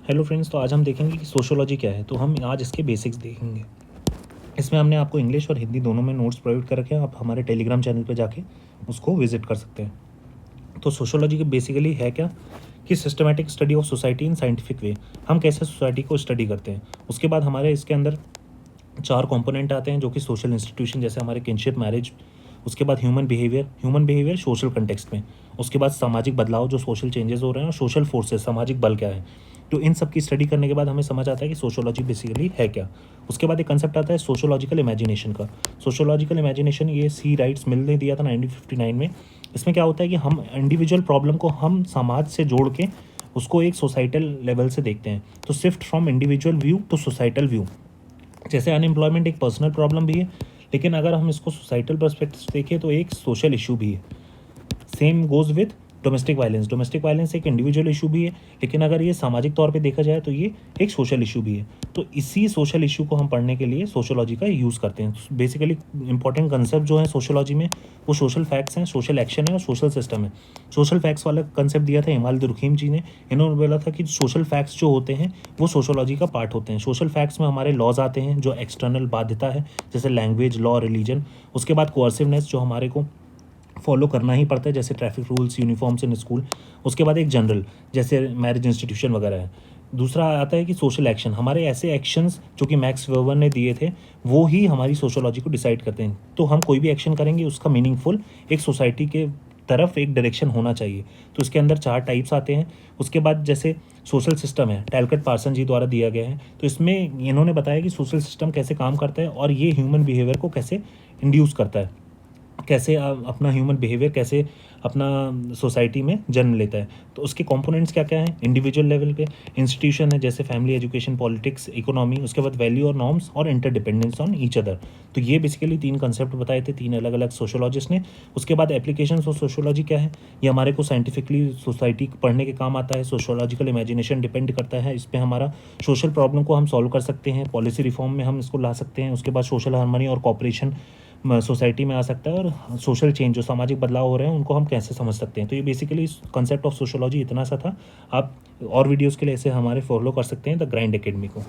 Hello friends, तो आज हम देखेंगे कि सोशियोलॉजी क्या है। तो हम आज इसके बेसिक्स देखेंगे। इसमें हमने आपको इंग्लिश और हिंदी दोनों में नोट्स प्रोवाइड कर रखे हैं। आप हमारे टेलीग्राम चैनल पे जाके उसको विजिट कर सकते हैं। तो सोशियोलॉजी के बेसिकली है क्या कि systematic study of society in scientific way. हम कैसे सोसाइटी को स्टडी करते हैं। उसके बाद हमारे इसके अंदर 4 कंपोनेंट आते हैं जो कि सोशल इंस्टीट्यूशन, जैसे हमारे किनशिप, मैरिज। उसके बाद ह्यूमन बिहेवियर सोशल कंटेक्स्ट में। उसके बाद सामाजिक बदलाव, जो सोशल चेंजेस हो रहे हैं, और सोशल फोर्सेस, सामाजिक बल क्या है। तो इन सब की स्टडी करने के बाद हमें समझ आता है कि सोशियोलॉजी बेसिकली है क्या। उसके बाद एक कंसेप्ट आता है सोशियोलॉजिकल इमेजिनेशन का। सोशियोलॉजिकल इमेजिनेशन ये सी राइट्स मिल ने दिया था 1959 में। इसमें क्या होता है कि हम इंडिविजुअल प्रॉब्लम को हम समाज से जोड़ के उसको एक सोसाइटल लेवल से देखते हैं। तो shift from individual view to societal view. जैसे अनएम्प्लॉयमेंट एक पर्सनल प्रॉब्लम भी है, लेकिन अगर हम इसको सोसाइटल पर्सपेक्टिव से देखें तो एक सोशल इशू भी है। Same goes with domestic violence एक इंडिविजुअल इशू भी है, लेकिन अगर ये सामाजिक तौर पे देखा जाए तो ये एक सोशल इशू भी है। तो इसी सोशल इशू को हम पढ़ने के लिए सोशियोलॉजी का यूज़ करते हैं। बेसिकली इंपॉर्टेंट कंसेप्ट जो है सोशियोलॉजी में, वो सोशल फैक्ट्स हैं, सोशल एक्शन है और सोशल सिस्टम है। सोशल फैक्ट्स वाला कंसेप्ट दिया था इमाल रुखीम जी ने। इन्होंने बोला था कि सोशल फैक्ट्स जो होते हैं वो सोशियोलॉजी का पार्ट होते हैं। सोशल फैक्ट्स में हमारे लॉज आते हैं जो एक्सटर्नल बाध्यता है, जैसे लैंग्वेज, लॉ, रिलीजन। उसके बाद कोअर्सिवनेस, जो हमारे को फॉलो करना ही पड़ता है, जैसे traffic rules, uniforms in school. उसके बाद एक जनरल, जैसे मैरिज इंस्टीट्यूशन वगैरह है। दूसरा आता है कि सोशल एक्शन, हमारे ऐसे एक्शंस जो कि मैक्स वेबर ने दिए थे, वो ही हमारी सोशियोलॉजी को डिसाइड करते हैं। तो हम कोई भी एक्शन करेंगे उसका मीनिंगफुल एक सोसाइटी के तरफ एक डायरेक्शन होना चाहिए। तो इसके अंदर 4 टाइप्स आते हैं। उसके बाद जैसे सोशल सिस्टम है, टैलकट पार्सन जी द्वारा दिया गया है। तो इसमें इन्होंने बताया कि सोशल सिस्टम कैसे काम करता है और ये ह्यूमन बिहेवियर को कैसे इंड्यूस करता है, कैसे अपना ह्यूमन बिहेवियर कैसे अपना सोसाइटी में जन्म लेता है। तो उसके कंपोनेंट्स क्या क्या हैं। इंडिविजुअल लेवल पे इंस्टीट्यूशन है, जैसे फैमिली, एजुकेशन, पॉलिटिक्स, इकोनॉमी। उसके बाद वैल्यू और नॉर्म्स और इंटरडिपेंडेंस ऑन ईच अदर। तो ये बेसिकली 3 कंसेप्ट बताए थे 3 अलग अलग सोशियोलॉजिस्ट ने। उसके बाद एप्लीकेशंस ऑफ सोशियोलॉजी क्या है, ये हमारे को साइंटिफिकली सोसाइटी पढ़ने के काम आता है। सोशियोलॉजिकल इमेजिनेशन डिपेंड करता है इस पर, हमारा सोशल प्रॉब्लम को हम सॉल्व कर सकते हैं, पॉलिसी रिफॉर्म में हम इसको ला सकते हैं। उसके बाद सोशल हार्मनी और कॉपरेशन सोसाइटी में आ सकता है, और सोशल चेंज, जो सामाजिक बदलाव हो रहे हैं, उनको हम कैसे समझ सकते हैं। तो ये बेसिकली कंसेप्ट ऑफ सोशियोलॉजी इतना सा था। आप और वीडियोस के लिए ऐसे हमारे फॉलो कर सकते हैं द ग्राइंड एकेडमी को।